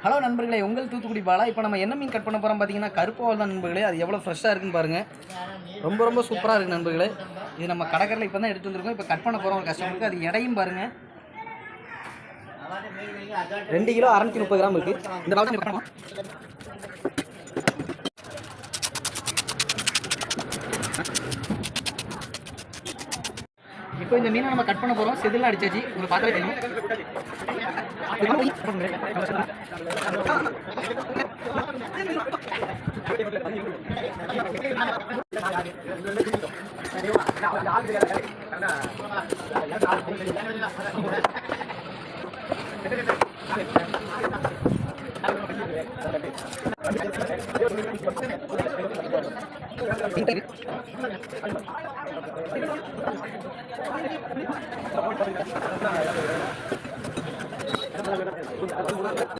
Hello நண்பர்களே, உங்கள் தூத்துக்குடி பாலா. இப்போ நம்ம என்ன மீன் கட் பண்ண போகிறோம் பார்த்தீங்கன்னா, கருப்பு வால் தான் நண்பர்களே. அது எவ்வளோ ஃப்ரெஷ்ஷாக இருக்குன்னு பாருங்கள். ரொம்ப சூப்பராக இருக்குது நண்பர்களே. இது நம்ம கடற்கரையில் இப்போ தான் எடுத்து வந்திருக்கோம். இப்போ கட் பண்ண போகிறோம் ஒரு கஸ்டமருக்கு. அது எடையும் பாருங்கள், 2 கிலோ 630 கிராம் இருக்குது. இந்த பால் தான் பண்ணுவோம். இப்போ இந்த மீனை நம்ம கட் பண்ண போகிறோம். செதிலாம் அடிச்சாச்சு, உங்களுக்கு பார்த்தாலே தெரியும்.